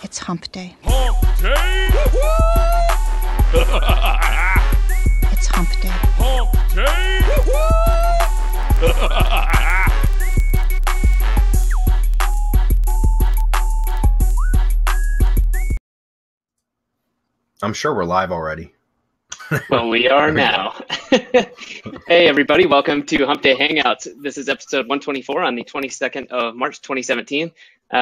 It's hump day. Hump day! It's hump day. Hump day! I'm sure we're live already. Well, we are now. Hey, everybody. Welcome to Hump Day Hangouts. This is episode 124 on the 22nd of March, 2017.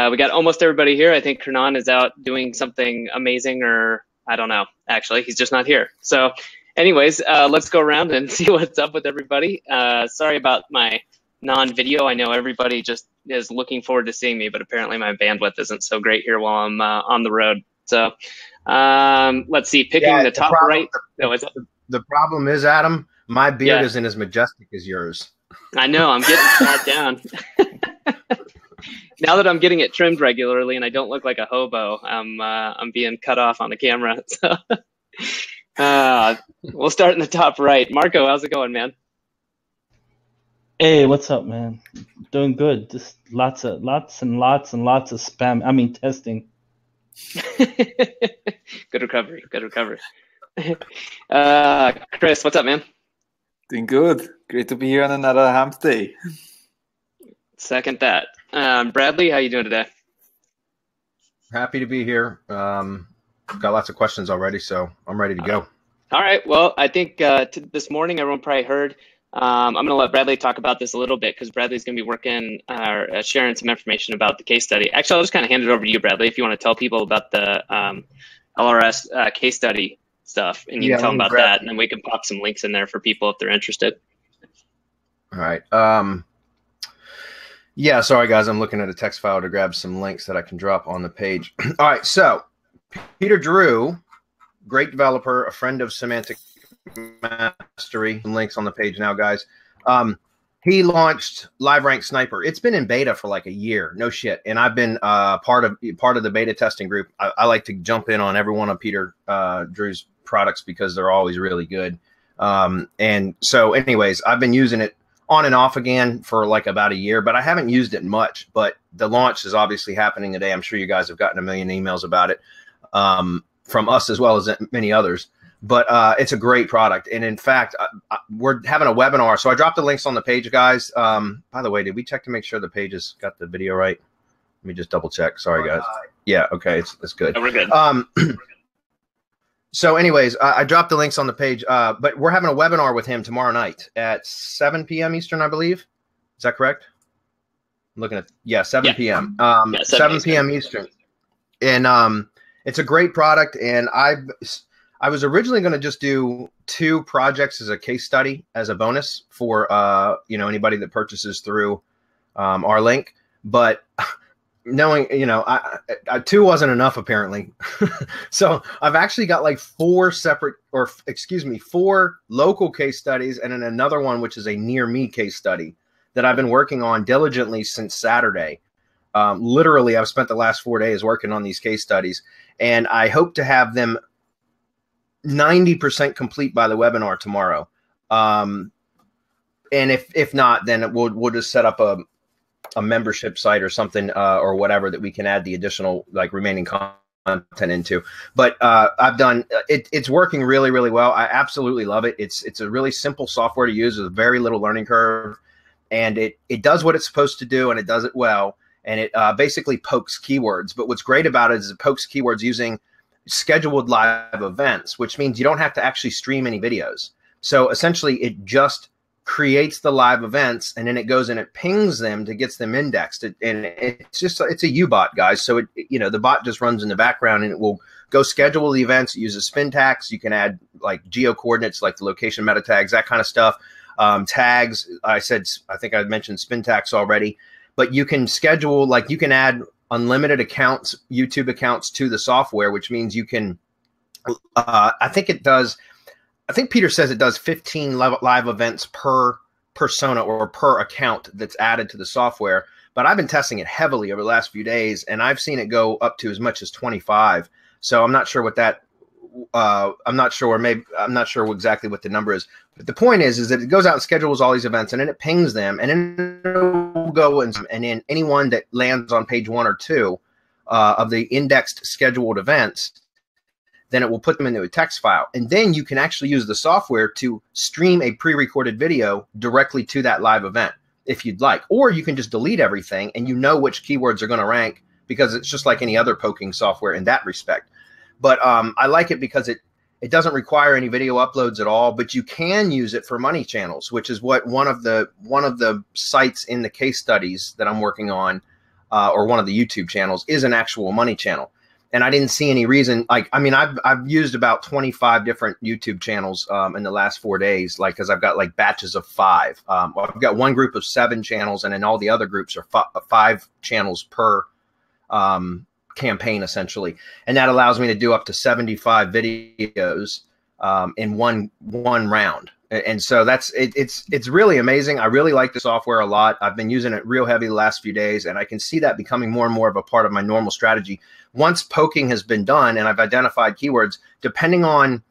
We got almost everybody here. I think Kernan is out doing something amazing, or I don't know. Actually, he's just not here. So anyways, let's go around and see what's up with everybody. Sorry about my non-video. I know everybody just is looking forward to seeing me, but apparently my bandwidth isn't so great here while I'm on the road. So let's see, picking the top right. The problem is, Adam, my beard isn't as majestic as yours. I know, I'm getting sat down. Now that I'm getting it trimmed regularly and I don't look like a hobo, I'm being cut off on the camera. So we'll start in the top right. Marco, how's it going, man? Hey, what's up, man? Doing good. Just lots and lots of spam. I mean, testing. Good recovery. Chris, what's up, man? Doing good. Great to be here on another Hump Day. Second that. Bradley, how you doing today? Happy to be here. Got lots of questions already, so I'm ready to go. All right. Well, I think this morning everyone probably heard. I'm going to let Bradley talk about this a little bit because Bradley's going to be working or sharing some information about the case study. Actually, I'll just kind of hand it over to you, Bradley, if you want to tell people about the LRS case study stuff, and you can tell them about that, and then we can pop some links in there for people if they're interested. All right. Yeah, sorry, guys. I'm looking at a text file to grab some links that I can drop on the page. All right, so Peter Drew, great developer, a friend of Semantic Mastery. Some links on the page now, guys. He launched LiveRank Sniper. It's been in beta for like a year, no shit. And I've been part of the beta testing group. I like to jump in on every one of Peter Drew's products because they're always really good. And so, anyways, I've been using it on and off again for like about a year, but I haven't used it much. But the launch is obviously happening today. I'm sure you guys have gotten a million emails about it from us as well as many others. But it's a great product. And in fact, we're having a webinar. So I dropped the links on the page, guys. By the way, did we check to make sure the page has got the video right? Let me just double check. Sorry, guys. Yeah, okay, it's good. Oh, we're good. So anyways, I dropped the links on the page. But we're having a webinar with him tomorrow night at 7 p.m. Eastern, I believe. Is that correct? I'm looking at, 7 p.m. 7 p.m. Eastern. And it's a great product. And I was originally going to just do 2 projects as a case study as a bonus for anybody that purchases through our link, but knowing 2 wasn't enough apparently. So I've actually got like 4 local case studies and then another one which is a near me case study that I've been working on diligently since Saturday. Literally, I've spent the last 4 days working on these case studies, and I hope to have them 90% complete by the webinar tomorrow. And if not, then we'll just set up a membership site or something or whatever that we can add the additional like remaining content into. But I've done it's working really, really well. I absolutely love it. It's a really simple software to use with very little learning curve, and it does what it's supposed to do, and it does it well. And it basically pokes keywords. But what's great about it is it pokes keywords using scheduled live events, which means you don't have to actually stream any videos. So essentially it just creates the live events and then it goes and it pings them to get them indexed. And it's a U-bot, guys. So the bot just runs in the background and it will go schedule the events. It uses spin tags. You can add like geo coordinates, like the location meta tags, that kind of stuff. Tags. I think I mentioned spin tags already, but you can schedule, like you can add unlimited accounts, YouTube accounts to the software, which means you can, I think Peter says it does 15 live events per persona or per account that's added to the software. But I've been testing it heavily over the last few days, and I've seen it go up to as much as 25. So I'm not sure what that, I'm not sure exactly what the number is. But the point is that it goes out and schedules all these events, and then it pings them, and then it'll go and then anyone that lands on page 1 or 2 of the indexed scheduled events, then it will put them into a text file. And then you can actually use the software to stream a pre-recorded video directly to that live event if you'd like. Or you can just delete everything and you know which keywords are going to rank, because it's just like any other poking software in that respect. But I like it because it doesn't require any video uploads at all, but you can use it for money channels, which is what one of the sites in the case studies that I'm working on, or one of the YouTube channels, is an actual money channel. And I didn't see any reason, like, I mean, I've used about 25 different YouTube channels in the last 4 days, like, because I've got like batches of 5. I've got one group of 7 channels, and then all the other groups are 5 channels per campaign, essentially. And that allows me to do up to 75 videos in one round. And so it's really amazing. I really like the software a lot. I've been using it real heavy the last few days, and I can see that becoming more and more of a part of my normal strategy. Once poking has been done and I've identified keywords, depending on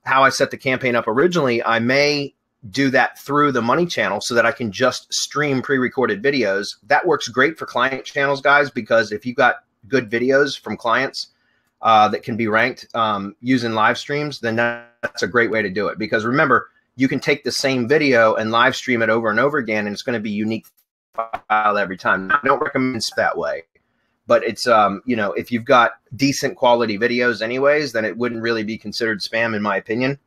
how I set the campaign up originally, I may do that through the money channel so that I can just stream pre-recorded videos. That works great for client channels, guys, because if you've got good videos from clients that can be ranked using live streams, then that's a great way to do it. Because remember, you can take the same video and live stream it over and over again, and it's going to be unique file every time. I don't recommend it that way, but it's you know, if you've got decent quality videos anyways, then it wouldn't really be considered spam in my opinion,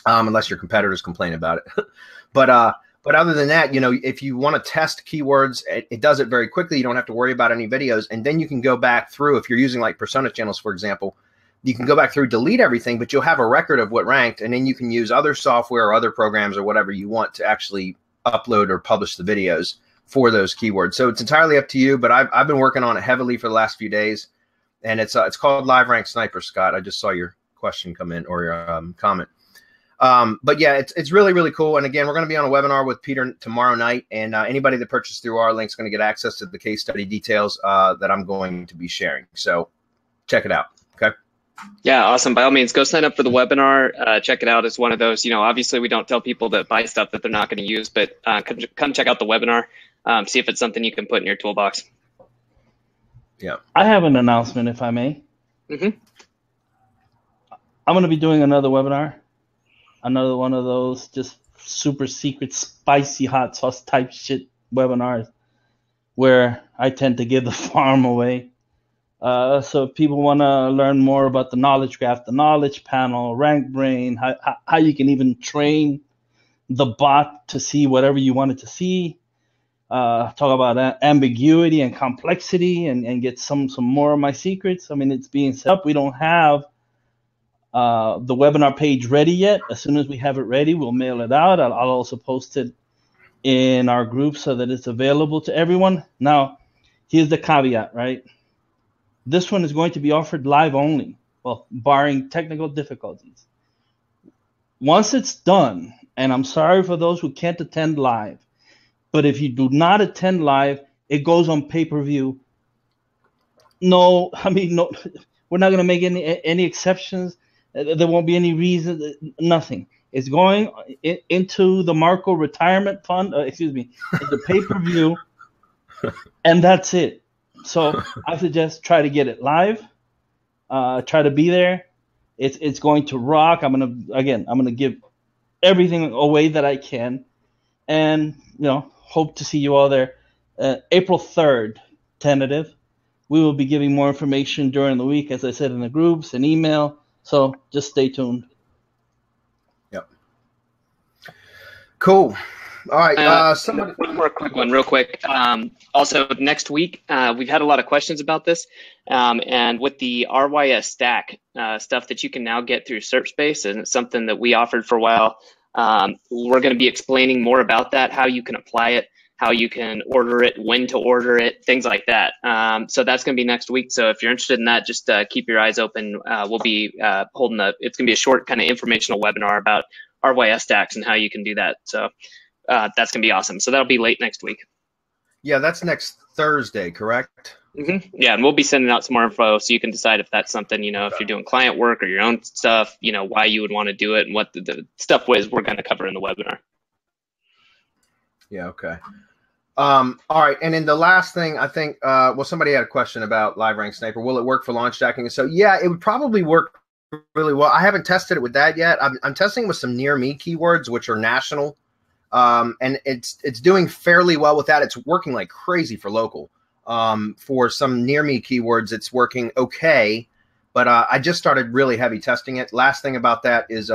unless your competitors complain about it. But other than that, you know, if you want to test keywords, it does it very quickly. You don't have to worry about any videos, and then you can go back through. If you're using like persona channels, for example, you can go back through, delete everything, but you'll have a record of what ranked, and then you can use other software or other programs or whatever you want to actually upload or publish the videos for those keywords. So it's entirely up to you, but I've been working on it heavily for the last few days, and it's called Live Rank Sniper, Scott. I just saw your question come in, or your comment. But yeah, it's really, really cool. And again, we're going to be on a webinar with Peter tomorrow night, and anybody that purchases through our link is going to get access to the case study details that I'm going to be sharing. So check it out. Okay. Yeah, awesome. By all means, go sign up for the webinar. Check it out. It's one of those, you know, obviously we don't tell people to buy stuff that they're not going to use, but come check out the webinar. See if it's something you can put in your toolbox. Yeah. I have an announcement, if I may. Mm-hmm. I'm going to be doing another webinar. Another one of those just super secret, spicy hot sauce type shit webinars where I tend to give the farm away. So if people want to learn more about the knowledge graph, the knowledge panel, rank brain, how you can even train the bot to see whatever you want it to see, talk about ambiguity and complexity, and get some more of my secrets. I mean, it's being set up. We don't have the webinar page ready yet. As soon as we have it ready, we'll mail it out. I'll also post it in our group so that it's available to everyone. Now, here's the caveat, right? This one is going to be offered live only, well, barring technical difficulties. Once it's done, and I'm sorry for those who can't attend live, but if you do not attend live, it goes on pay-per-view. No, I mean, no, we're not going to make any exceptions. There won't be any reason, nothing. It's going into the Marco retirement fund, the pay-per-view, and that's it. So I suggest try to get it live, try to be there. It's going to rock. I'm gonna give everything away that I can, and hope to see you all there. April 3rd, tentative. We will be giving more information during the week, as I said in the groups and email. So just stay tuned. Yep. Cool. All right. One more quick one, real quick. Also, next week, we've had a lot of questions about this. And with the RYS stack stuff that you can now get through SearchSpace, and it's something that we offered for a while, we're going to be explaining more about that, how you can apply it, how you can order it, when to order it, things like that. So that's going to be next week. So if you're interested in that, just keep your eyes open. We'll be it's going to be a short kind of informational webinar about RYS stacks and how you can do that. So that's going to be awesome. So that'll be late next week. Yeah, that's next Thursday, correct? Mm-hmm. Yeah, and we'll be sending out some more info so you can decide if that's something, if you're doing client work or your own stuff, why you would want to do it and what the stuff is we're going to cover in the webinar. Yeah, okay. All right, and then the last thing I think, well, somebody had a question about LiveRank Sniper. Will it work for launch jacking? So yeah, it would probably work really well. I haven't tested it with that yet. I'm testing with some near me keywords, which are national, and it's doing fairly well with that. It's working like crazy for local. For some near me keywords, it's working okay, but I just started really heavy testing it. Last thing about that is,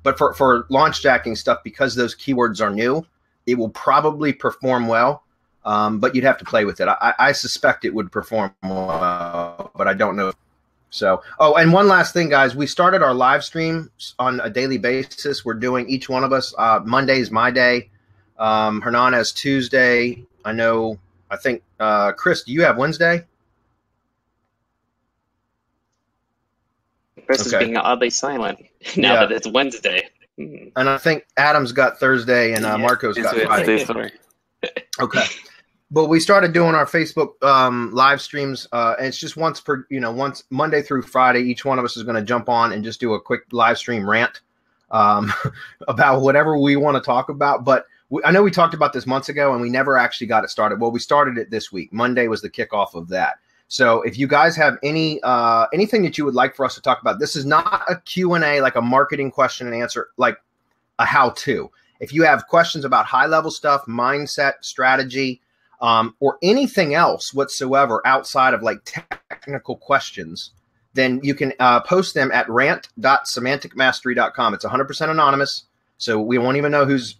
but for launch jacking stuff, because those keywords are new, it will probably perform well, but you'd have to play with it. I suspect it would perform well, but I don't know. So, oh, and one last thing, guys. We started our live stream on a daily basis. We're doing each one of us. Monday is my day. Hernan has Tuesday. I think, Chris, do you have Wednesday? Chris is being oddly silent now that it's Wednesday. And I think Adam's got Thursday and Marco's got Friday. Okay. But we started doing our Facebook live streams, and it's just once Monday through Friday. Each one of us is going to jump on and just do a quick live stream rant about whatever we want to talk about. But I know we talked about this months ago, and we never actually got it started. Well, we started it this week. Monday was the kickoff of that. So if you guys have anything that you would like for us to talk about, this is not a Q&A, like a marketing question and answer, like a how-to. If you have questions about high-level stuff, mindset, strategy, or anything else whatsoever outside of like technical questions, then you can post them at rant.semanticmastery.com. It's 100% anonymous, so we won't even know who's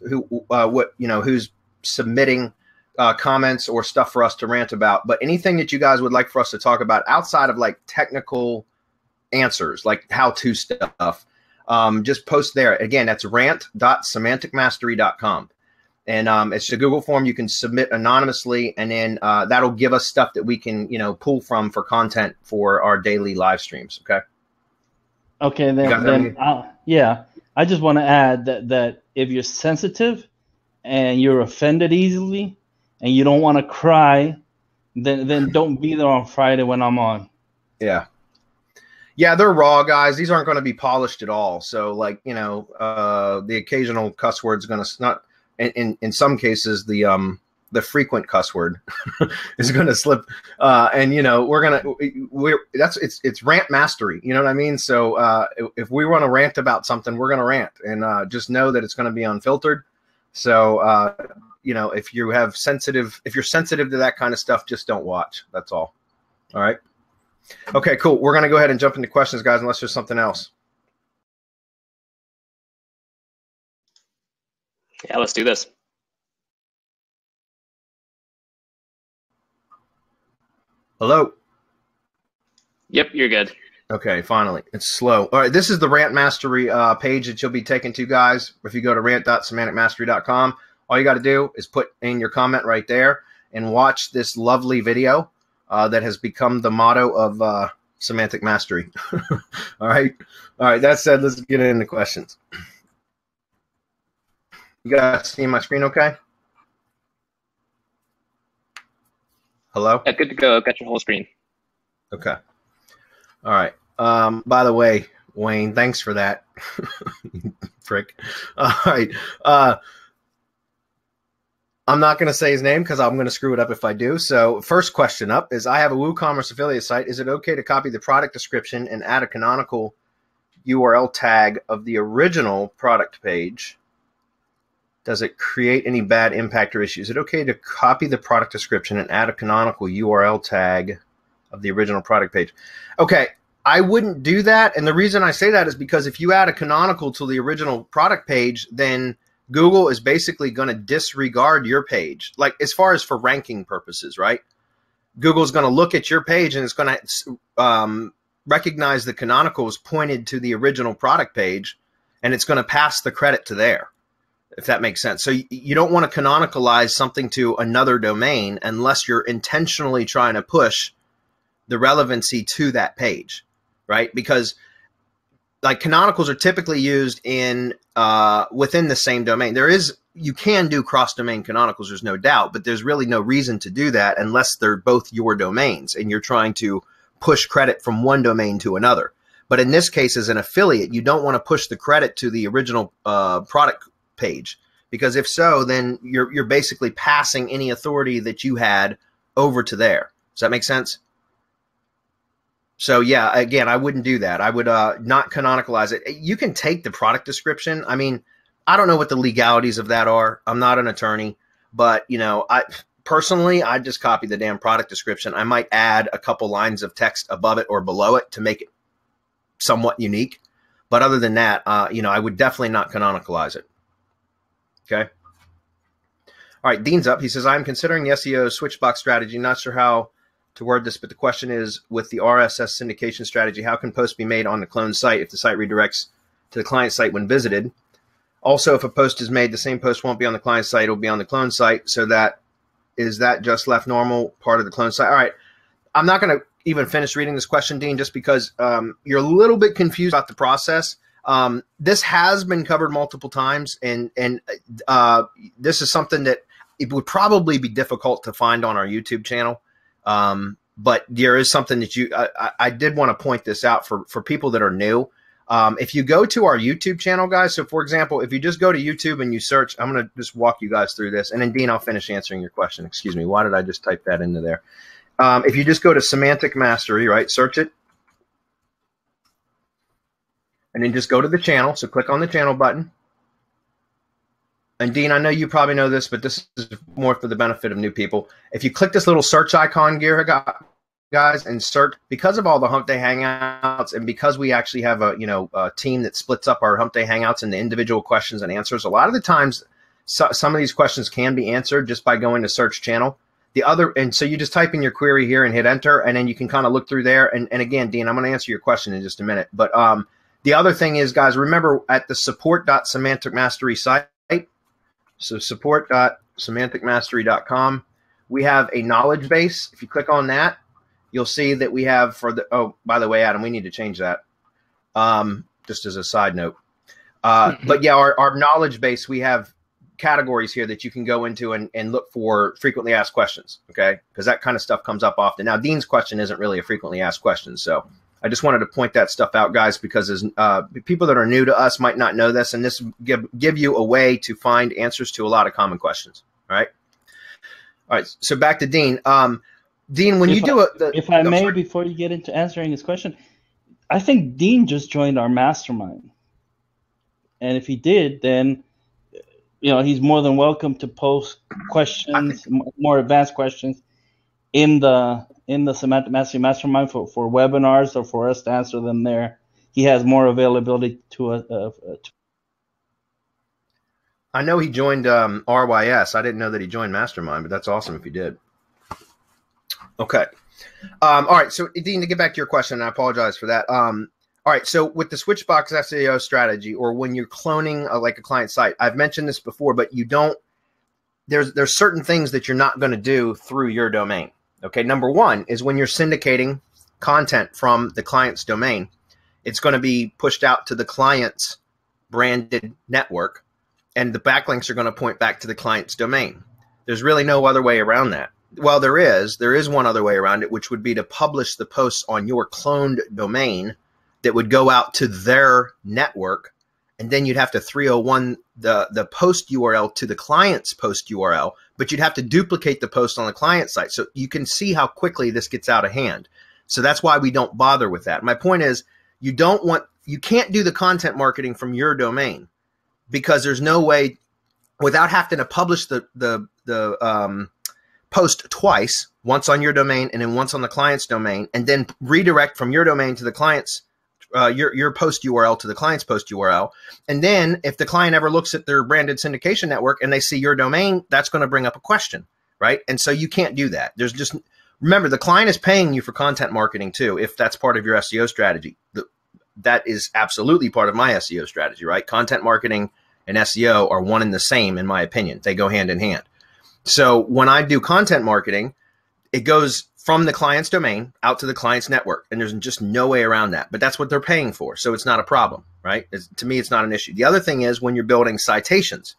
submitting comments or stuff for us to rant about. But anything that you guys would like for us to talk about outside of like technical answers, like how-to stuff, just post there. Again, that's rant.semanticmastery.com. And it's a Google form you can submit anonymously, and then that'll give us stuff that we can, pull from for content for our daily live streams. Okay. Okay. Then I just want to add that if you're sensitive and you're offended easily and you don't want to cry, then don't be there on Friday when I'm on. Yeah. Yeah, they're raw, guys. These aren't going to be polished at all. So, like, the occasional cuss word's going to not. In some cases, the frequent cuss word is going to slip, and it's rant mastery. You know what I mean? So if we want to rant about something, we're going to rant, and just know that it's going to be unfiltered. So if you're sensitive to that kind of stuff, just don't watch. That's all. All right. Okay, cool. We're going to go ahead and jump into questions, guys, unless there's something else. Yeah, let's do this. Hello? Yep, you're good. Okay, finally. It's slow. All right, this is the Rant Mastery page that you'll be taken to, guys. If you go to rant.semanticmastery.com, all you got to do is put in your comment right there and watch this lovely video that has become the motto of Semantic Mastery. All right. That said, let's get into questions. You guys see my screen okay? Hello? Yeah, good to go. Got your whole screen. Okay. All right. By the way, Wayne, thanks for that. Frick. All right. I'm not going to say his name because I'm going to screw it up if I do. So first question up is, I have a WooCommerce affiliate site. Is it okay to copy the product description and add a canonical URL tag of the original product page? Does it create any bad impact or issues? Is it okay to copy the product description and add a canonical URL tag of the original product page? Okay, I wouldn't do that. And the reason I say that is because if you add a canonical to the original product page, then Google is basically going to disregard your page, like as far as for ranking purposes, right? Google's going to look at your page and it's going to recognize the canonical is pointed to the original product page, and it's going to pass the credit to there, if that makes sense. So you don't want to canonicalize something to another domain unless you're intentionally trying to push the relevancy to that page, right? Because like canonicals are typically used in within the same domain. You can do cross-domain canonicals, there's no doubt, but there's really no reason to do that unless they're both your domains and you're trying to push credit from one domain to another. But in this case, as an affiliate, you don't want to push the credit to the original product page, Because if so, then you're basically passing any authority that you had over to there. Does that make sense? So yeah, again, I wouldn't do that. I would not canonicalize it. You can take the product description. I mean, I don't know what the legalities of that are. I'm not an attorney, but I personally just copy the damn product description. I might add a couple lines of text above it or below it to make it somewhat unique. But other than that, I would definitely not canonicalize it. Okay. All right. Dean's up. He says, I'm considering the SEO switchbox strategy. Not sure how to word this, but the question is, with the RSS syndication strategy, how can posts be made on the clone site if the site redirects to the client site when visited? Also, if a post is made, the same post won't be on the client site. It'll be on the clone site. So is that just left normal part of the clone site? All right. I'm not going to even finish reading this question, Dean, just because you're a little bit confused about the process. This has been covered multiple times, and this is something that it would probably be difficult to find on our YouTube channel. But there is something that I did want to point this out for people that are new. If you go to our YouTube channel, guys, so for example, if you just go to YouTube and you search, I'm going to just walk you guys through this. And then, Dean, I'll finish answering your question. Excuse me. Why did I just type that into there? If you just go to Semantic Mastery, right, search it. And then just go to the channel. So click on the channel button. And Dean, I know you probably know this, but this is more for the benefit of new people. If you click this little search icon here, guys, and search, because of all the Hump Day Hangouts, and because we actually have a team that splits up our Hump Day Hangouts into individual questions and answers, a lot of the times some of these questions can be answered just by going to search channel. And so you just type in your query here and hit enter, and then you can kind of look through there. And again, Dean, I'm going to answer your question in just a minute. But the other thing is, guys, remember at the support.semanticmastery site, so support.semanticmastery.com, we have a knowledge base. If you click on that, you'll see that we have oh, by the way, Adam, we need to change that, just as a side note. But yeah, our knowledge base, we have categories here that you can go into and look for frequently asked questions, okay? Because that kind of stuff comes up often. Now, Dean's question isn't really a frequently asked question, so I just wanted to point that stuff out, guys, because as people that are new to us might not know this, and this give you a way to find answers to a lot of common questions, all right? All right, so back to Dean. Dean, when you do if I may, before you get into answering his question, I think Dean just joined our mastermind. And if he did, then he's more than welcome to post questions, more advanced questions in the Semantic Mastery Mastermind for webinars, or for us to answer them there. He has more availability to I know he joined RYS. I didn't know that he joined Mastermind, but that's awesome if he did. Okay. All right. So, Dean, to get back to your question, and I apologize for that. All right. So with the switchbox SEO strategy, or when you're cloning like a client site, I've mentioned this before, but you don't, there's certain things that you're not going to do through your domain. Okay. Number one is when you're syndicating content from the client's domain, it's going to be pushed out to the client's branded network, and the backlinks are going to point back to the client's domain. There's really no other way around that. Well, there is one other way around it, which would be to publish the posts on your cloned domain that would go out to their network, and then you'd have to 301 the post URL to the client's post URL, but you'd have to duplicate the post on the client site. So you can see how quickly this gets out of hand. So that's why we don't bother with that. My point is, you can't do the content marketing from your domain, because there's no way, without having to publish the post twice, once on your domain and then once on the client's domain, and then redirect from your domain to the client's your post URL to the client's post URL. And then if the client ever looks at their branded syndication network and they see your domain, that's going to bring up a question, right? And so you can't do that. Remember, the client is paying you for content marketing too, if that's part of your SEO strategy. That is absolutely part of my SEO strategy, right? Content marketing and SEO are one and the same, in my opinion. They go hand in hand. So when I do content marketing, it goes from the client's domain out to the client's network, and there's just no way around that. But that's what they're paying for, so it's not a problem, right? To me, it's not an issue. The other thing is, when you're building citations,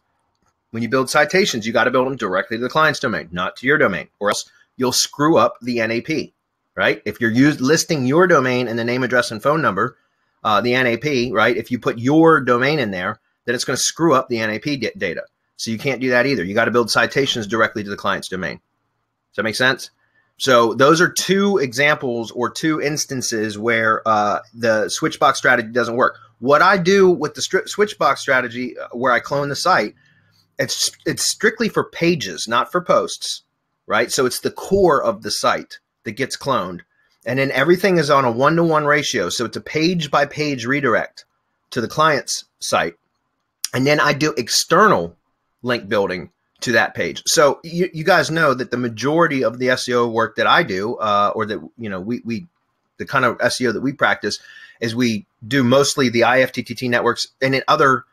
when you build citations, you got to build them directly to the client's domain, not to your domain, or else you'll screw up the NAP, right? If you're listing your domain and the name, address, and phone number, the NAP, right? If you put your domain in there, then it's going to screw up the NAP data. So you can't do that either. You got to build citations directly to the client's domain. Does that make sense? So those are two examples or two instances where the switchbox strategy doesn't work. What I do with the switchbox strategy, where I clone the site, it's strictly for pages, not for posts, right? So it's the core of the site that gets cloned. And then everything is on a 1-to-1 ratio. So it's a page by page redirect to the client's site. And then I do external link building to that page. So you guys know that the majority of the SEO work that I do, or that, we the kind of SEO that we practice, is we do mostly the IFTTT networks and in other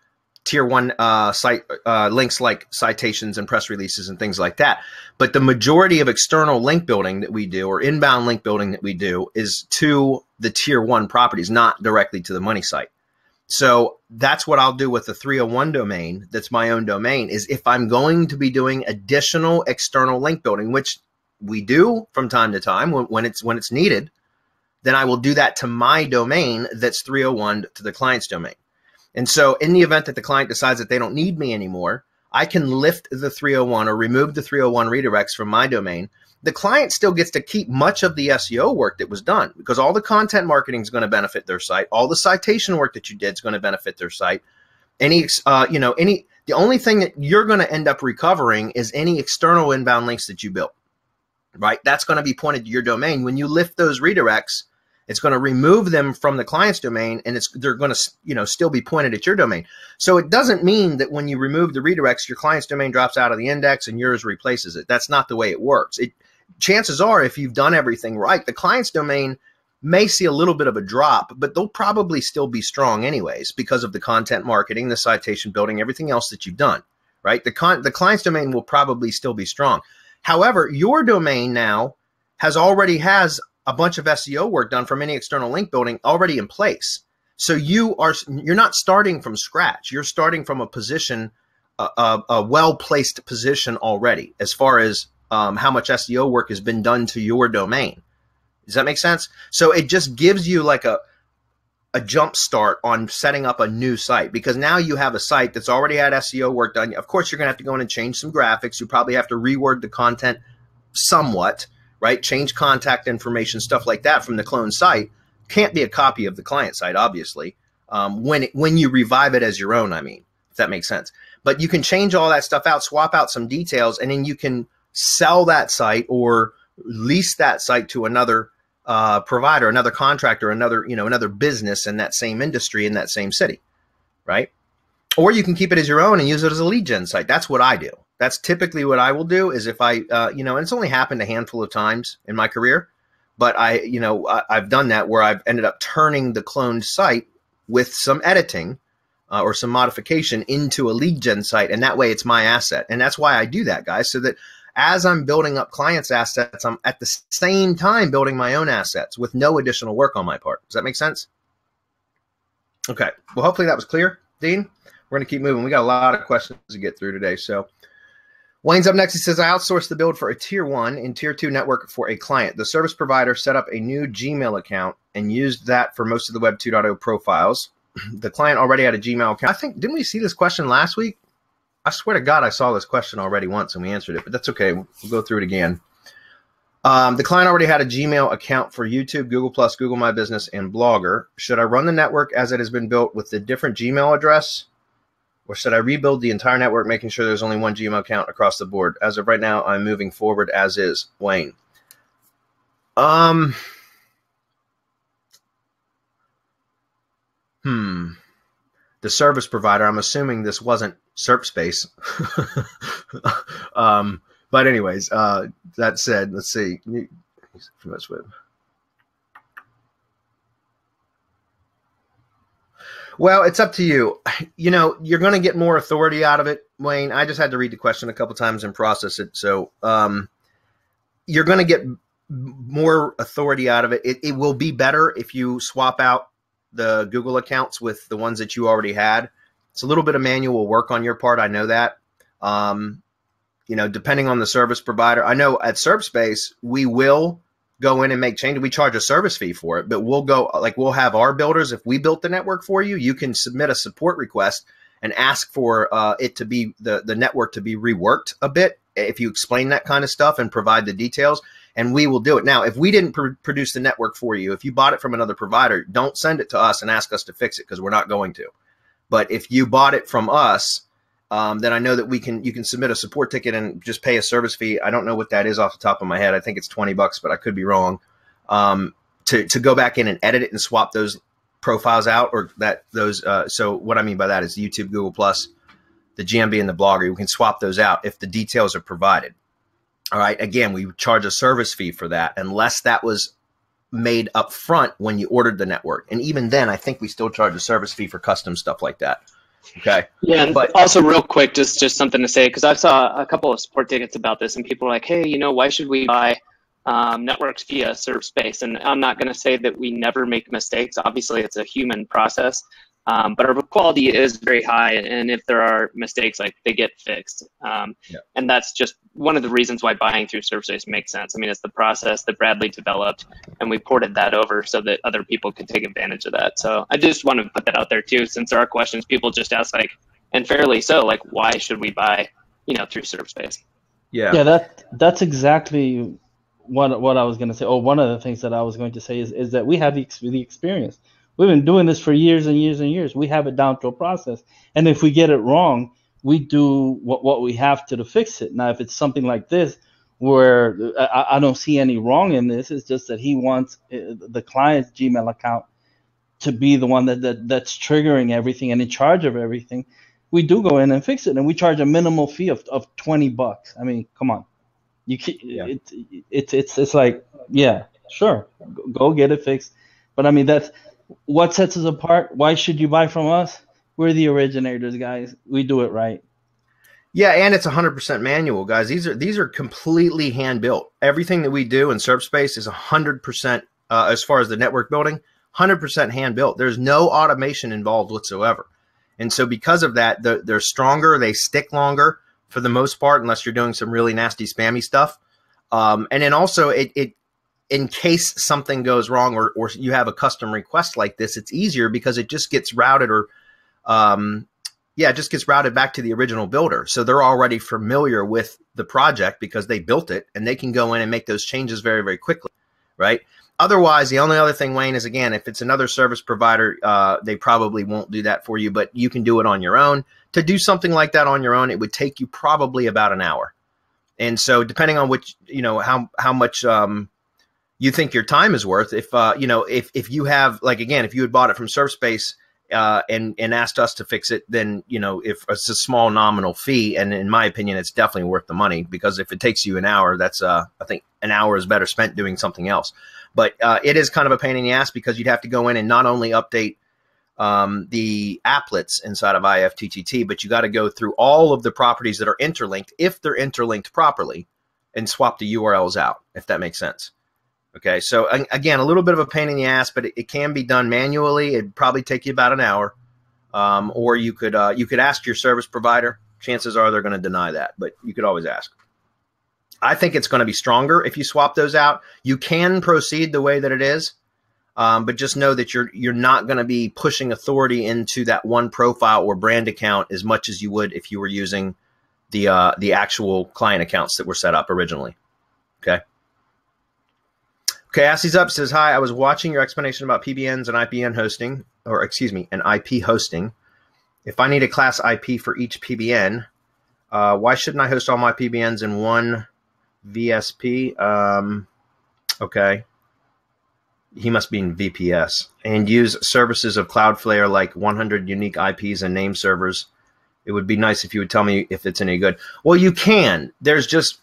tier one site links like citations and press releases and things like that. But the majority of external link building that we do, or inbound link building that we do, is to the tier one properties, not directly to the money site. So that's what I'll do with the 301 domain. That's my own domain. Is if I'm going to be doing additional external link building, which we do from time to time when it's needed, then I will do that to my domain that's 301 to the client's domain. And so in the event that the client decides that they don't need me anymore, I can lift the 301 or remove the 301 redirects from my domain. The client still gets to keep much of the SEO work that was done, because all the content marketing is going to benefit their site. All the citation work that you did is going to benefit their site. The only thing that you're going to end up recovering is any external inbound links that you built, right? That's going to be pointed to your domain. When you lift those redirects, it's going to remove them from the client's domain, and they're going to, still be pointed at your domain. So it doesn't mean that when you remove the redirects, your client's domain drops out of the index and yours replaces it. That's not the way it works. Chances are, if you've done everything right, the client's domain may see a little bit of a drop, but they'll probably still be strong anyways because of the content marketing, the citation building, everything else that you've done, right? The client's domain will probably still be strong. However, your domain now has a bunch of SEO work done from any external link building already in place. So you're not starting from scratch. You're starting from a position, a well-placed position already, as far as how much SEO work has been done to your domain. Does that make sense? So it just gives you like a jump start on setting up a new site, because now you have a site that's already had SEO work done. Of course, you're going to have to go in and change some graphics. You probably have to reword the content somewhat, right? Change contact information, stuff like that from the clone site. Can't be a copy of the client site, obviously, when you revive it as your own, if that makes sense. But you can change all that stuff out, swap out some details, and then you can sell that site or lease that site to another provider, another contractor, another business in that same industry, in that same city, right? Or you can keep it as your own and use it as a lead gen site. That's what I do. That's typically what I will do. Is if I, and it's only happened a handful of times in my career, but I've done that where I've ended up turning the cloned site with some editing or some modification into a lead gen site, and that way it's my asset. And that's why I do that, guys, so that as I'm building up clients' assets, I'm at the same time building my own assets with no additional work on my part. Does that make sense? Okay. Well, hopefully that was clear, Dean. We're going to keep moving. We got a lot of questions to get through today. So Wayne's up next. He says, I outsourced the build for a tier 1 and tier 2 network for a client. The service provider set up a new Gmail account and used that for most of the Web 2.0 profiles. The client already had a Gmail account. Didn't we see this question last week? I swear to God, I saw this question already once and we answered it, but that's okay. We'll go through it again. The client already had a Gmail account for YouTube, Google+, Google My Business, and Blogger. Should I run the network as it has been built with the different Gmail address? Or should I rebuild the entire network, making sure there's only one Gmail account across the board? As of right now, I'm moving forward as is. Wayne. The service provider, I'm assuming this wasn't SERP but anyways, that said, let's see. Well, it's up to you. You're going to get more authority out of it, Wayne. I just had to read the question a couple times and process it. So you're going to get more authority out of it. It will be better if you swap out the Google accounts with the ones that you already had. It's a little bit of manual work on your part. I know that. Depending on the service provider. I know at SERPspace, we will go in and make changes. We charge a service fee for it, but we'll have our builders. If we built the network for you, you can submit a support request and ask for it to be the network to be reworked a bit. If you explain that kind of stuff and provide the details, and we will do it. Now, if we didn't produce the network for you, if you bought it from another provider, don't send it to us and ask us to fix it, because we're not going to. But if you bought it from us, then I know that you can submit a support ticket and just pay a service fee. I don't know what that is off the top of my head. I think it's $20, but I could be wrong. To go back in and edit it and swap those profiles out, or those. So what I mean by that is YouTube, Google Plus, the GMB, and the Blogger. You can swap those out if the details are provided. All right. Again, we charge a service fee for that, unless that was made up front when you ordered the network. And even then, I think we still charge a service fee for custom stuff like that. Okay. Yeah, and but also real quick, just something to say, because I saw a couple of support tickets about this, and people were like, hey, why should we buy networks via server space? And I'm not going to say that we never make mistakes. Obviously, it's a human process, but our quality is very high, and if there are mistakes, like, they get fixed. And that's just one of the reasons why buying through server space makes sense. I mean, it's the process that Bradley developed, and we ported that over so that other people could take advantage of that. So I just want to put that out there too, since there are questions people just ask, like, and fairly so, like, why should we buy, through server space? Yeah, that's exactly what I was going to say. Oh, one of the things that I was going to say is that we have the experience. We've been doing this for years and years and years. We have it down to a process. And if we get it wrong, we do what we have to fix it. Now, if it's something like this, where I don't see any wrong in this, it's just that he wants the client's Gmail account to be the one that's triggering everything and in charge of everything, we do go in and fix it. And we charge a minimal fee of $20. I mean, come on. It's like, yeah, sure, go get it fixed. But I mean, that's what sets us apart. Why should you buy from us? We're the originators, guys. We do it right. Yeah, and it's 100% manual, guys. These are completely hand built. Everything that we do in server space is 100%. As far as the network building, 100% hand built. There's no automation involved whatsoever. And so because of that, they're stronger. They stick longer for the most part, unless you're doing some really nasty spammy stuff. And then also, it in case something goes wrong, or you have a custom request like this, it's easier because it just gets routed, it just gets routed back to the original builder. So they're already familiar with the project because they built it, and they can go in and make those changes very, very quickly, right? Otherwise, the only other thing, Wayne, is, again, if it's another service provider, they probably won't do that for you, but you can do it on your own. To do something like that on your own, it would take you probably about an hour. And so depending on which, how much you think your time is worth, if you have, like, again, if you had bought it from ServSpace and asked us to fix it, then, if it's a small nominal fee, and in my opinion, it's definitely worth the money, because if it takes you an hour, that's, I think an hour is better spent doing something else. But it is kind of a pain in the ass, because you'd have to go in and not only update the applets inside of IFTTT, but you got to go through all of the properties that are interlinked, if they're interlinked properly, and swap the URLs out, if that makes sense. Okay, so again, a little bit of a pain in the ass, but it can be done manually. It'd probably take you about an hour, or you could ask your service provider. Chances are they're going to deny that, but you could always ask. I think it's going to be stronger if you swap those out. You can proceed the way that it is, but just know that you're not going to be pushing authority into that one profile or brand account as much as you would if you were using the actual client accounts that were set up originally. Okay. Okay, Assie's up, says, hi, I was watching your explanation about PBNs and IPN hosting, or excuse me, an IP hosting. If I need a class IP for each PBN, why shouldn't I host all my PBNs in one VSP? Okay. He must be in VPS. And use services of Cloudflare like 100 unique IPs and name servers. It would be nice if you would tell me if it's any good. Well, you can. There's just,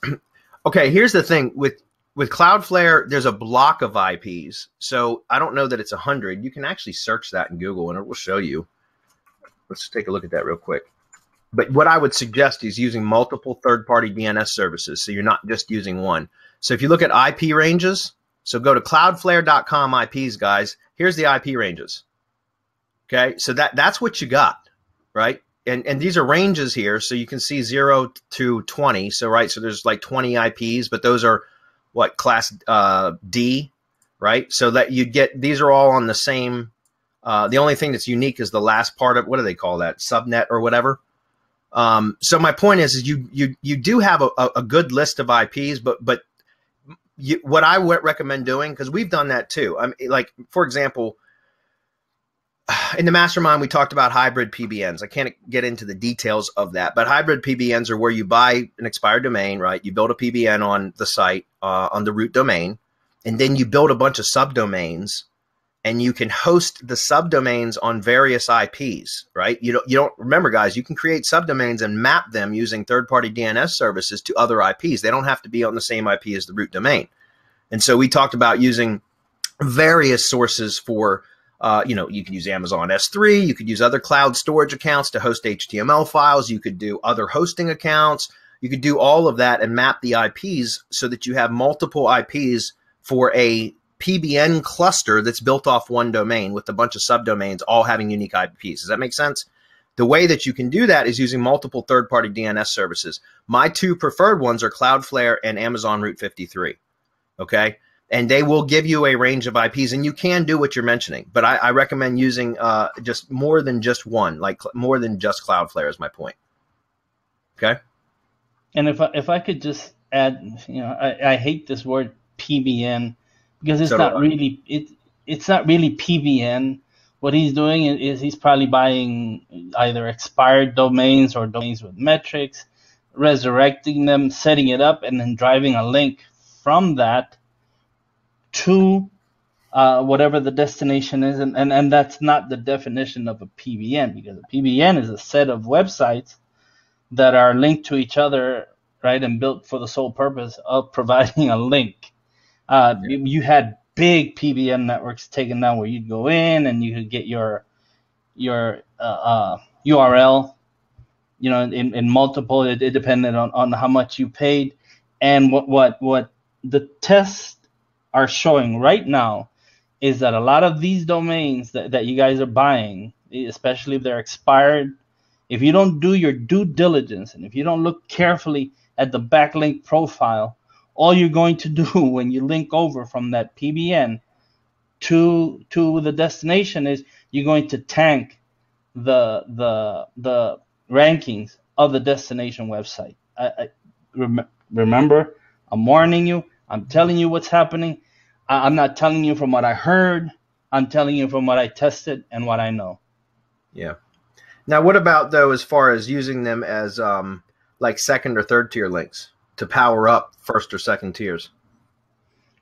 okay, here's the thing. With Cloudflare, there's a block of IPs. So I don't know that it's 100. You can actually search that in Google and it will show you. Let's take a look at that real quick. But what I would suggest is using multiple third-party DNS services, so you're not just using one. So if you look at IP ranges, so go to cloudflare.com IPs, guys. Here's the IP ranges. Okay, so that's what you got, right? And these are ranges here, so you can see 0 to 20. So, right, so there's like 20 IPs, but those are what, class D, right? So that you get, these are all on the same The only thing that's unique is the last part of, what do they call that? Subnet or whatever. So my point is you do have a good list of IPs, but what I would recommend doing, because we've done that too. I mean, like, for example, in the mastermind, we talked about hybrid PBNs. I can't get into the details of that, but hybrid PBNs are where you buy an expired domain, right? You build a PBN on the site, on the root domain, and then you build a bunch of subdomains, and you can host the subdomains on various IPs, right? You don't remember, guys, you can create subdomains and map them using third-party DNS services to other IPs. They don't have to be on the same IP as the root domain. And so we talked about using various sources for, you could use Amazon S3, you could use other cloud storage accounts to host HTML files, you could do other hosting accounts, you could do all of that and map the IPs so that you have multiple IPs for a PBN cluster that's built off one domain with a bunch of subdomains all having unique IPs. Does that make sense? The way that you can do that is using multiple third-party DNS services. My two preferred ones are Cloudflare and Amazon Route 53, okay? And they will give you a range of IPs, and you can do what you're mentioning. But I recommend using just more than just one, like more than just Cloudflare is my point, okay? And if I could just add, I hate this word PBN, because it's not really PBN. What he's doing is he's probably buying either expired domains or domains with metrics, resurrecting them, setting it up, and then driving a link from that to whatever the destination is. And that's not the definition of a PBN, because a PBN is a set of websites that are linked to each other, right, and built for the sole purpose of providing a link. You had big PBN networks taken down where you'd go in and you could get your URL, in multiple. It depended on how much you paid. And what the tests are showing right now is that a lot of these domains that you guys are buying, especially if they're expired, if you don't do your due diligence and if you don't look carefully at the backlink profile, all you're going to do when you link over from that PBN to the destination is you're going to tank the rankings of the destination website. Remember, I'm warning you. I'm telling you what's happening. I'm not telling you from what I heard. I'm telling you from what I tested and what I know. Yeah. Now, what about, though, as far as using them as like second or third tier links to power up first or second tiers?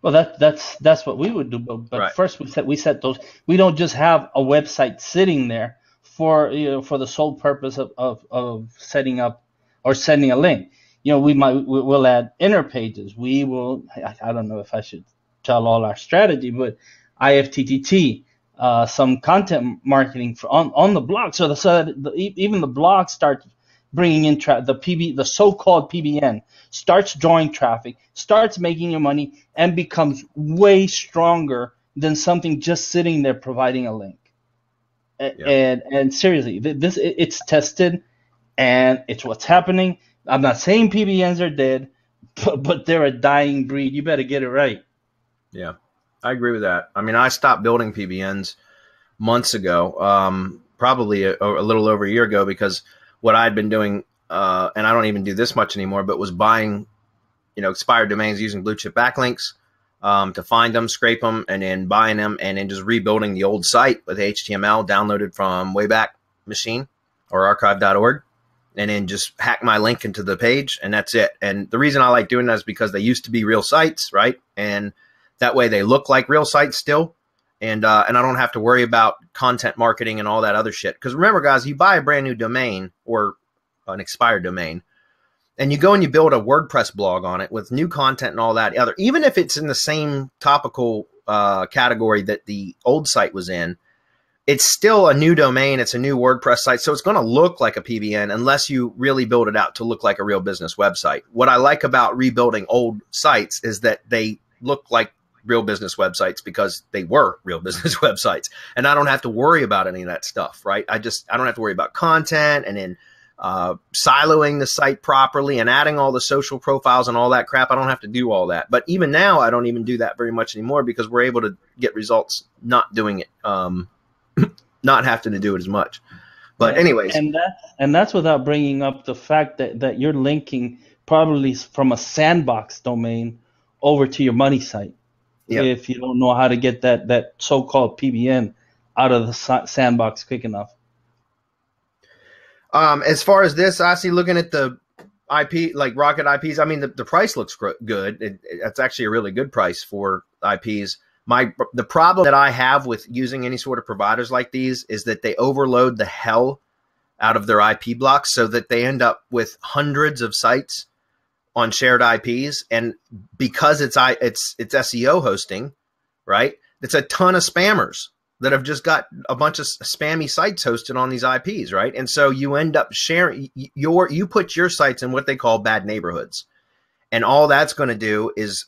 Well, that's what we would do. But right. First we set those. We don't just have a website sitting there for the sole purpose of setting up or sending a link. We'll add inner pages. We will. I don't know if I should tell all our strategy, but IFTTT, some content marketing on the blog, so that even the blog starts bringing in the so-called PBN starts drawing traffic, starts making you money, and becomes way stronger than something just sitting there providing a link. Yeah. And seriously, it's tested, and it's what's happening. I'm not saying PBNs are dead, but they're a dying breed. You better get it right. Yeah, I agree with that. I mean, I stopped building PBNs months ago, probably a little over a year ago, because what I'd been doing, and I don't even do this much anymore, but was buying, expired domains using blue chip backlinks to find them, scrape them, and then buying them, and then just rebuilding the old site with HTML downloaded from Wayback Machine or archive.org, and then just hack my link into the page, and that's it. And the reason I like doing that is because they used to be real sites, right? And that way they look like real sites still. And I don't have to worry about content marketing and all that other shit. Because remember, guys, you buy a brand new domain or an expired domain, and you go and you build a WordPress blog on it with new content and all that other. Even if it's in the same topical category that the old site was in, it's still a new domain. It's a new WordPress site. So it's going to look like a PBN unless you really build it out to look like a real business website. What I like about rebuilding old sites is that they look like real business websites because they were real business websites, and I don't have to worry about any of that stuff, right? I don't have to worry about content and then siloing the site properly and adding all the social profiles and all that crap. I don't have to do all that. But even now, I don't even do that very much anymore because we're able to get results not doing it not having to do it as much. But anyways, and that's without bringing up the fact that you're linking probably from a sandbox domain over to your money site. Yeah. If you don't know how to get that so-called PBN out of the sandbox quick enough. As far as this, I see looking at the IP, like Rocket IPs, I mean, the price looks good. It's actually a really good price for IPs. The problem that I have with using any sort of providers like these is that they overload the hell out of their IP blocks so that they end up with hundreds of sites on shared IPs. And because it's SEO hosting, right? It's a ton of spammers that have just got a bunch of spammy sites hosted on these IPs, right? And so you end up sharing you put your sites in what they call bad neighborhoods. And all that's going to do is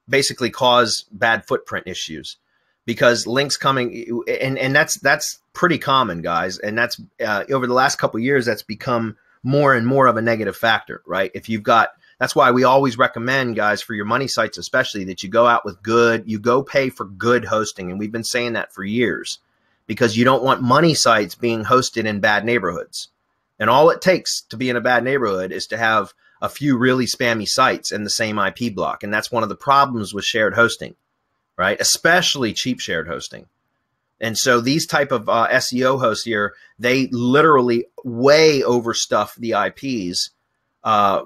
basically cause bad footprint issues, because links coming and that's pretty common, guys. And that's over the last couple of years, that's become more and more of a negative factor, right? If you've got, that's why we always recommend, guys, for your money sites especially, that you go out with you go pay for good hosting. And we've been saying that for years, because you don't want money sites being hosted in bad neighborhoods. And all it takes to be in a bad neighborhood is to have a few really spammy sites in the same IP block. And that's one of the problems with shared hosting, right? Especially cheap shared hosting. And so these type of SEO hosts here, they literally way overstuff the IPs,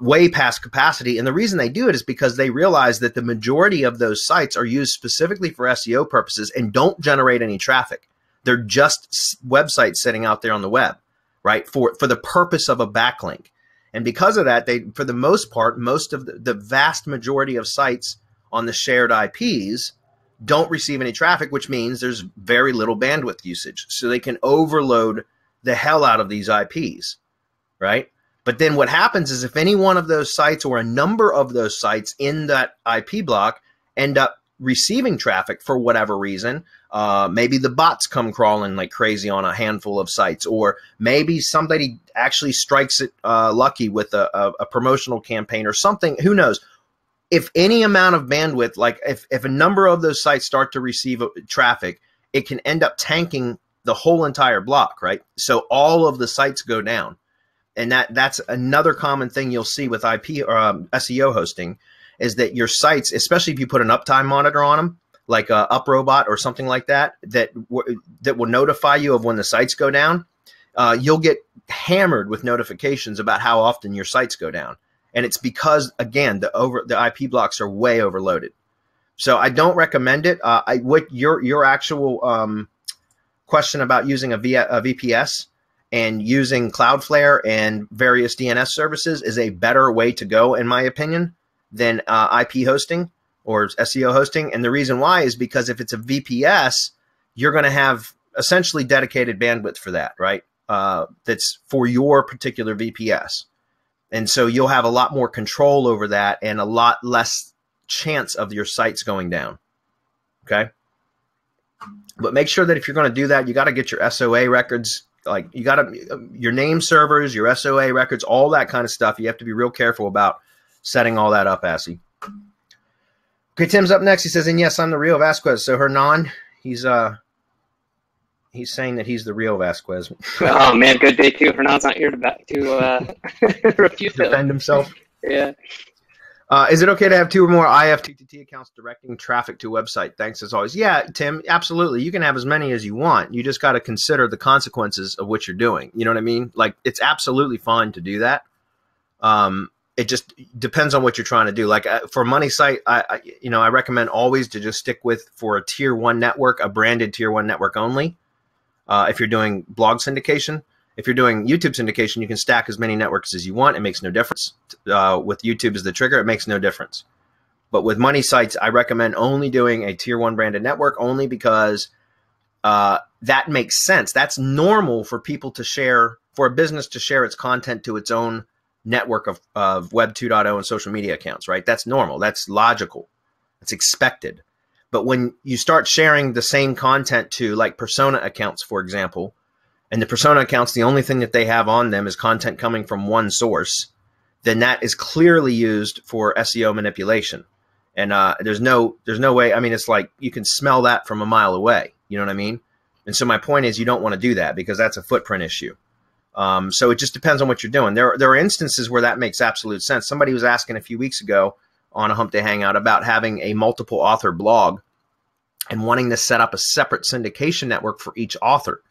way past capacity. And the reason they do it is because they realize that the majority of those sites are used specifically for SEO purposes and don't generate any traffic. They're just websites sitting out there on the web, right? For the purpose of a backlink. And because of that, for the most part, most of the vast majority of sites on the shared IPs don't receive any traffic, which means there's very little bandwidth usage. So they can overload the hell out of these IPs, right? But then what happens is if any one of those sites or a number of those sites in that IP block end up receiving traffic for whatever reason, maybe the bots come crawling like crazy on a handful of sites, or maybe somebody actually strikes it lucky with a promotional campaign or something, who knows? If any amount of bandwidth, like if a number of those sites start to receive traffic, it can end up tanking the whole entire block, right? So all of the sites go down. And that's another common thing you'll see with IP or SEO hosting, is that your sites, especially if you put an uptime monitor on them, like UpRobot or something like that, that will notify you of when the sites go down, you'll get hammered with notifications about how often your sites go down. And it's because, again, the IP blocks are way overloaded. So I don't recommend it. What your actual question about using a VPS and using Cloudflare and various DNS services is a better way to go, in my opinion, than IP hosting or SEO hosting. And the reason why is because if it's a VPS, you're going to have essentially dedicated bandwidth for that, right? That's for your particular VPS. And so you'll have a lot more control over that and a lot less chance of your sites going down. Okay. But make sure that if you're going to do that, you got to get your SOA records, like you got to, your name servers, your SOA records, all that kind of stuff. You have to be real careful about setting all that up, Assy. Okay. Tim's up next. He says, and yes, I'm the real Vasquez. So Hernan, he's saying that he's the real Vasquez. Oh man, good day too. Hernan's not here to refute defend himself. Yeah. Is it okay to have 2 or more IFTTT accounts directing traffic to a website? Thanks as always. Yeah, Tim, absolutely. You can have as many as you want. You just got to consider the consequences of what you're doing. You know what I mean? Like, it's absolutely fine to do that. It just depends on what you're trying to do. Like for a money site, I recommend always to just stick with, for a tier 1 network, a branded tier 1 network only. If you're doing blog syndication, if you're doing YouTube syndication, you can stack as many networks as you want. It makes no difference. With YouTube as the trigger, it makes no difference. But with money sites, I recommend only doing a tier 1 branded network, only because that makes sense. That's normal for people to share, for a business to share its content to its own network of Web 2.0 and social media accounts, right? That's normal. That's logical. It's expected. But when you start sharing the same content to like persona accounts, for example, and the persona accounts, the only thing that they have on them is content coming from one source, then that is clearly used for SEO manipulation. And there's no way. I mean, it's like you can smell that from a mile away. You know what I mean? And so my point is you don't want to do that because that's a footprint issue. So it just depends on what you're doing. There are instances where that makes absolute sense. Somebody was asking a few weeks ago on a Hump Day Hangout about having a multiple author blog and wanting to set up a separate syndication network for each author.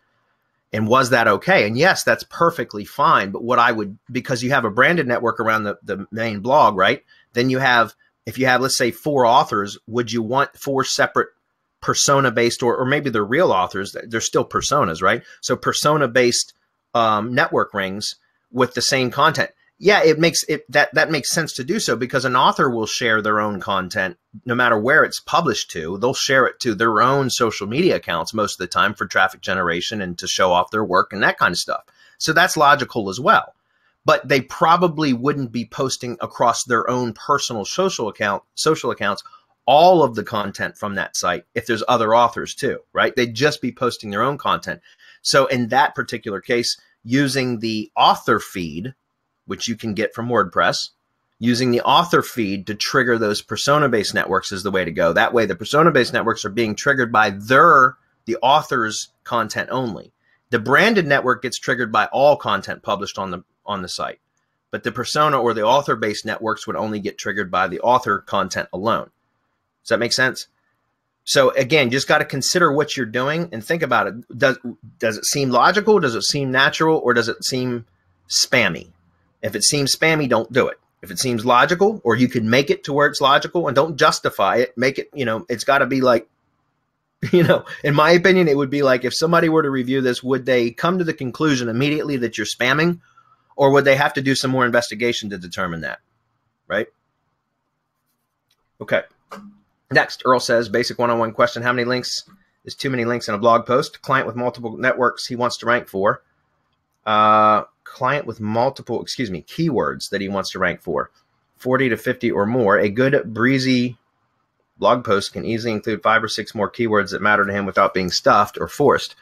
And was that okay? And yes, that's perfectly fine. But what I would, because you have a branded network around the main blog, right? Then you have, if you have, let's say 4 authors, would you want 4 separate persona-based, or maybe they're real authors, they're still personas, right? So persona-based network rings with the same content. Yeah, that makes sense to do so because an author will share their own content no matter where it's published to. They'll share it to their own social media accounts most of the time for traffic generation and to show off their work and that kind of stuff. So that's logical as well. But they probably wouldn't be posting across their own personal social accounts all of the content from that site if there's other authors too, right? They'd just be posting their own content. So in that particular case, using the author feed, which you can get from WordPress, using the author feed to trigger those persona-based networks is the way to go. That way, the persona-based networks are being triggered by the author's content only. The branded network gets triggered by all content published on the site, but the persona or the author-based networks would only get triggered by the author content alone. Does that make sense? So again, just got to consider what you're doing and think about it. Does it seem logical? Does it seem natural? Or does it seem spammy? If it seems spammy, don't do it. If it seems logical, or you can make it to where it's logical and don't justify it, make it, it's got to be like, in my opinion, it would be like if somebody were to review this, would they come to the conclusion immediately that you're spamming, or would they have to do some more investigation to determine that, right? Okay. Next, Earl says, basic one-on-one question. How many links is too many links in a blog post? Client with multiple networks he wants to rank for. Client with multiple, keywords that he wants to rank for. 40 to 50 or more. A good brezzy blog post can easily include 5 or 6 more keywords that matter to him without being stuffed or forced.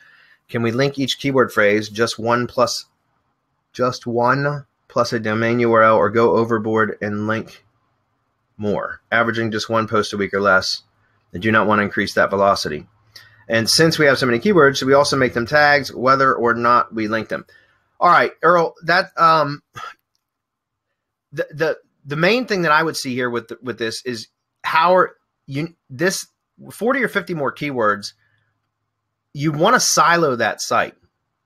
Can we link each keyword phrase, just one plus a domain URL, or go overboard and link more, averaging just 1 post a week or less? I do not want to increase that velocity. And since we have so many keywords, should we also make them tags, whether or not we link them? All right, Earl, that the main thing that I would see here with this is how are this 40 or 50 more keywords, you want to silo that site,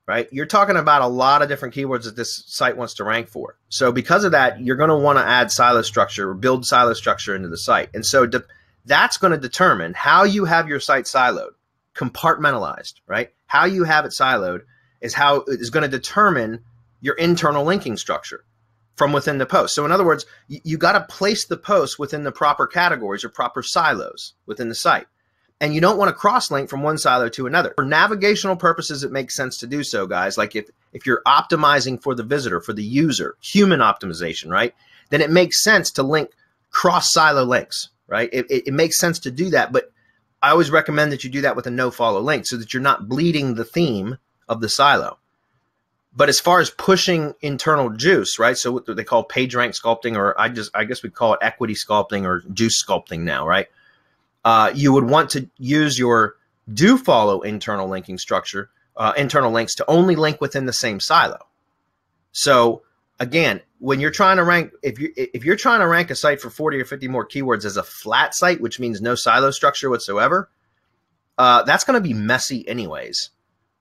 right? You're talking about a lot of different keywords that this site wants to rank for. So because of that, you're going to want to add silo structure or build silo structure into the site. And so that's going to determine how you have your site siloed, compartmentalized, right? How you have it siloed is going to determine your internal linking structure from within the post. So in other words, you got to place the post within the proper categories or proper silos within the site. And you don't want to cross-link from one silo to another. For navigational purposes, it makes sense to do so, guys. Like if you're optimizing for the visitor, for the user, human optimization, right? Then it makes sense to link cross-silo links, right? It makes sense to do that, but I always recommend that you do that with a no-follow link so that you're not bleeding the theme of the silo. But as far as pushing internal juice, right? So what they call page rank sculpting, or I guess we call it equity sculpting or juice sculpting now, right? You would want to use your do follow internal linking structure, internal links to only link within the same silo. So again, when you're trying to rank, if you're trying to rank a site for 40 or 50 more keywords as a flat site, which means no silo structure whatsoever, that's going to be messy anyways,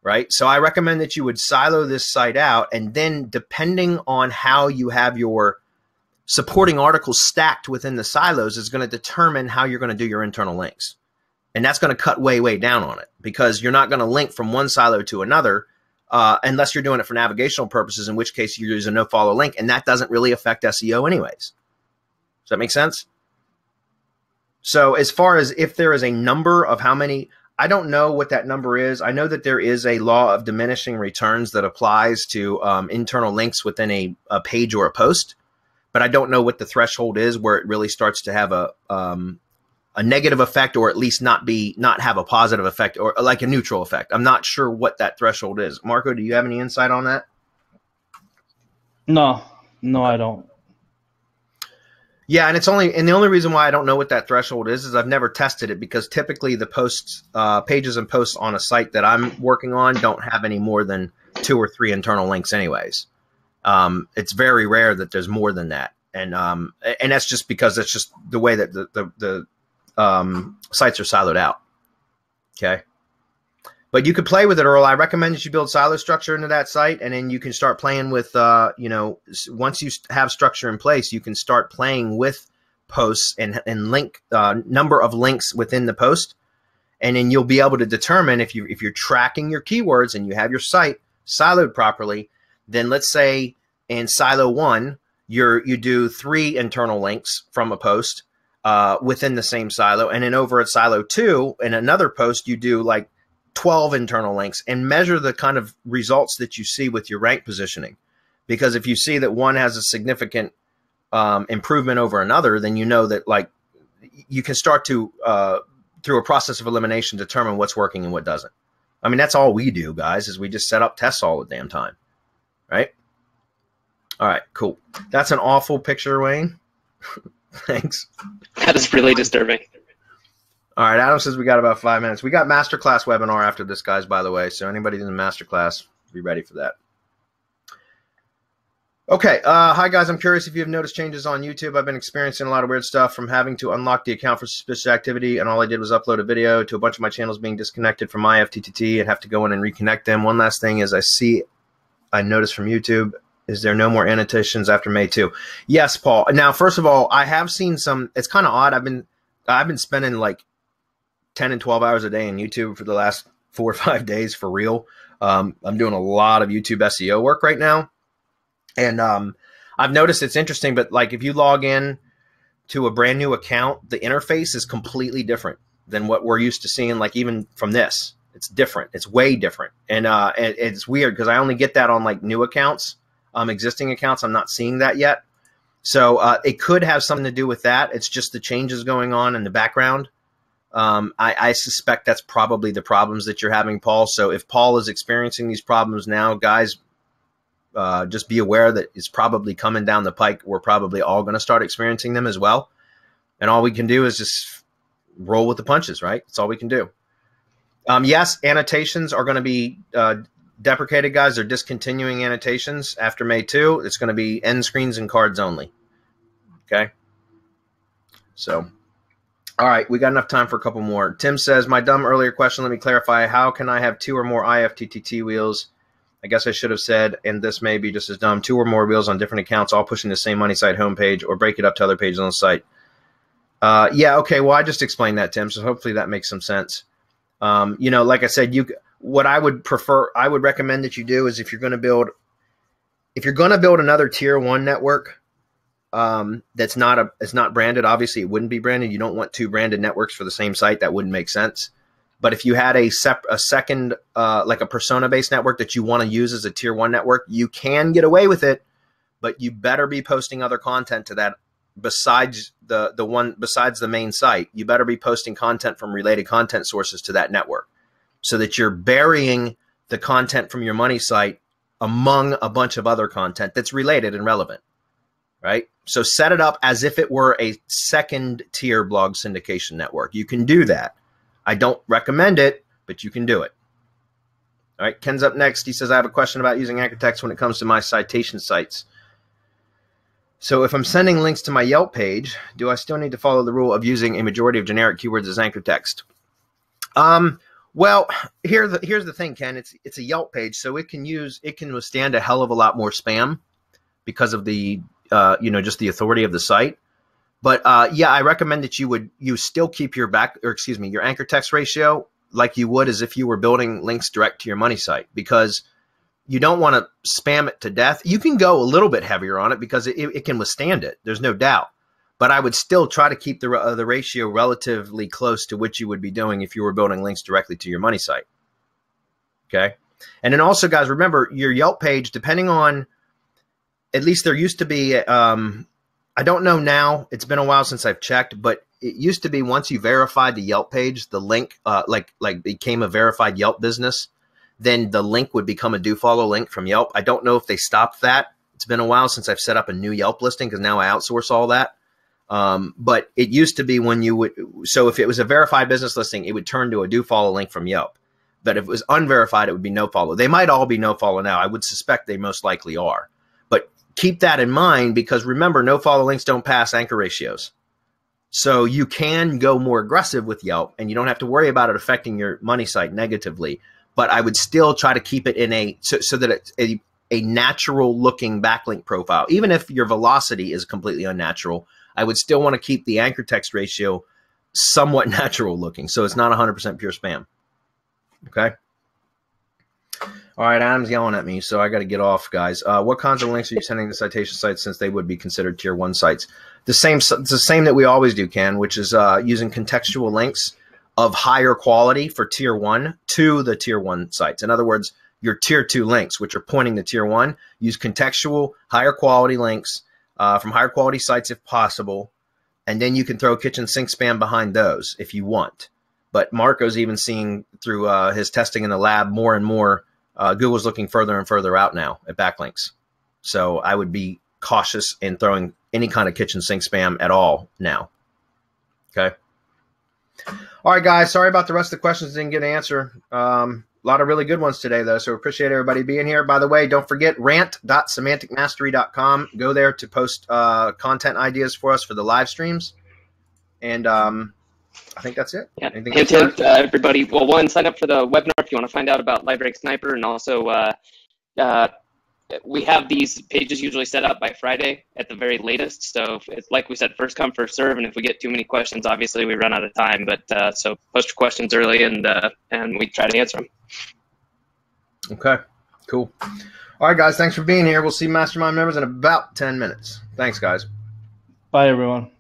right? So I recommend that you would silo this site out, and then depending on how you have your supporting articles stacked within the silos is going to determine how you're going to do your internal links. And that's going to cut way, way down on it, because you're not going to link from one silo to another unless you're doing it for navigational purposes, in which case you use a no-follow link, and that doesn't really affect SEO anyways. Does that make sense? So as far as if there is a number of how many, I don't know what that number is. I know that there is a law of diminishing returns that applies to internal links within a page or a post, but I don't know what the threshold is where it really starts to have a negative effect, or at least not have a positive effect, or like a neutral effect. I'm not sure what that threshold is. Marco, do you have any insight on that? No, I don't. Yeah, and the only reason why I don't know what that threshold is I've never tested it, because typically the posts, pages and posts on a site that I'm working on don't have any more than 2 or 3 internal links anyways. It's very rare that there's more than that. And that's just because that's just the way that the sites are siloed out. Okay. But you could play with it, Earl. I recommend that you build silo structure into that site, and then you can start playing with, once you have structure in place, you can start playing with posts and link number of links within the post, and then you'll be able to determine if you're tracking your keywords and you have your site siloed properly. Then let's say in silo 1, you do 3 internal links from a post within the same silo, and then over at silo 2 in another post you do like 12 internal links, and measure the kind of results that you see with your rank positioning. Because if you see that one has a significant improvement over another, then you know that like you can start to through a process of elimination determine what's working and what doesn't. I mean, that's all we do, guys, is we just set up tests all the damn time, right? All right, cool. That's an awful picture, Wayne. Thanks. That is really disturbing. All right, Adam says we got about 5 minutes. We got masterclass webinar after this, guys, by the way. So anybody in the masterclass, be ready for that. Okay, hi, guys. I'm curious if you have noticed changes on YouTube. I've been experiencing a lot of weird stuff, from having to unlock the account for suspicious activity, and all I did was upload a video, to a bunch of my channels being disconnected from IFTTT and have to go in and reconnect them. One last thing is I noticed from YouTube, is there no more annotations after May 2? Yes, Paul. Now, first of all, I have seen some, it's kind of odd. I've been spending like 10 and 12 hours a day on YouTube for the last 4 or 5 days for real. I'm doing a lot of YouTube SEO work right now. And I've noticed it's interesting, but like if you log in to a brand new account, the interface is completely different than what we're used to seeing, like even from this. It's different. It's way different. And it's weird because I only get that on like new accounts, existing accounts. I'm not seeing that yet. So it could have something to do with that. It's just the changes going on in the background. I suspect that's probably the problems that you're having, Paul. So if Paul is experiencing these problems now, guys, just be aware that it's probably coming down the pike. We're probably all going to start experiencing them as well. And all we can do is just roll with the punches, right? That's all we can do. Yes, annotations are going to be deprecated, guys. They're discontinuing annotations after May 2. It's going to be end screens and cards only. Okay. So, all right, we got enough time for a couple more. Tim says, my dumb earlier question, let me clarify. How can I have 2 or more IFTTT wheels? I guess I should have said, and this may be just as dumb, 2 or more wheels on different accounts, all pushing the same money site homepage, or break it up to other pages on the site. Yeah, okay, well, I just explained that, Tim, so hopefully that makes some sense. You know, like I said, what I would recommend that you do is if you're going to build another tier 1 network, it's not branded. Obviously it wouldn't be branded. You don't want 2 branded networks for the same site. That wouldn't make sense. But if you had a second, like a persona based network that you want to use as a tier 1 network, you can get away with it, but you better be posting other content to that besides the main site. You better be posting content from related content sources to that network, so that you're burying the content from your money site among a bunch of other content that's related and relevant, right? So set it up as if it were a second tier blog syndication network. You can do that. I don't recommend it, but you can do it. All right, Ken's up next. He says, I have a question about using anchor text when it comes to my citation sites. So if I'm sending links to my Yelp page, do I still need to follow the rule of using a majority of generic keywords as anchor text? Well, here's the thing, Ken. It's a Yelp page, so it can withstand a hell of a lot more spam because of the just the authority of the site. But yeah, I recommend that you still keep your anchor text ratio like you would as if you were building links direct to your money site, because you don't want to spam it to death. You can go a little bit heavier on it because it can withstand it. There's no doubt. But I would still try to keep the ratio relatively close to what you would be doing if you were building links directly to your money site. Okay. And then also, guys, remember your Yelp page, depending on, at least there used to be, I don't know now, it's been a while since I've checked, but it used to be once you verified the Yelp page, the link like became a verified Yelp business, then the link would become a do follow link from Yelp. I don't know if they stopped that. It's been a while since I've set up a new Yelp listing because now I outsource all that. But it used to be when you would, so if it was a verified business listing, it would turn to a do follow link from Yelp. But if it was unverified, it would be no follow. They might all be no follow now. I would suspect they most likely are. But keep that in mind, because remember, no follow links don't pass anchor ratios. So you can go more aggressive with Yelp, and you don't have to worry about it affecting your money site negatively. But I would still try to keep it in so that it's a natural looking backlink profile. Even if your velocity is completely unnatural, I would still want to keep the anchor text ratio somewhat natural looking, so it's not 100% pure spam. Okay. All right, Adam's yelling at me, so I got to get off, guys. What kinds of links are you sending to citation sites, since they would be considered tier 1 sites? It's the same that we always do, Ken, which is using contextual links of higher quality for tier 1 to the tier 1 sites. In other words, your tier 2 links, which are pointing to tier 1, use contextual, higher quality links from higher quality sites if possible, and then you can throw kitchen sink spam behind those if you want. But Marco's even seeing through his testing in the lab more and more, Google's looking further and further out now at backlinks. So I would be cautious in throwing any kind of kitchen sink spam at all now. Okay. All right, guys. Sorry about the rest of the questions didn't get an answer. A lot of really good ones today, though, so appreciate everybody being here. By the way, don't forget rant.semanticmastery.com. Go there to post content ideas for us for the live streams. And I think that's it. Yeah. Hint, hint, everybody. Well, one, sign up for the webinar if you want to find out about LiveRig Sniper, and also we have these pages usually set up by Friday at the very latest. So it's like we said, first come, first serve. And if we get too many questions, obviously we run out of time. But so post your questions early, and we try to answer them. Okay, cool. All right, guys. Thanks for being here. We'll see Mastermind members in about 10 minutes. Thanks, guys. Bye, everyone.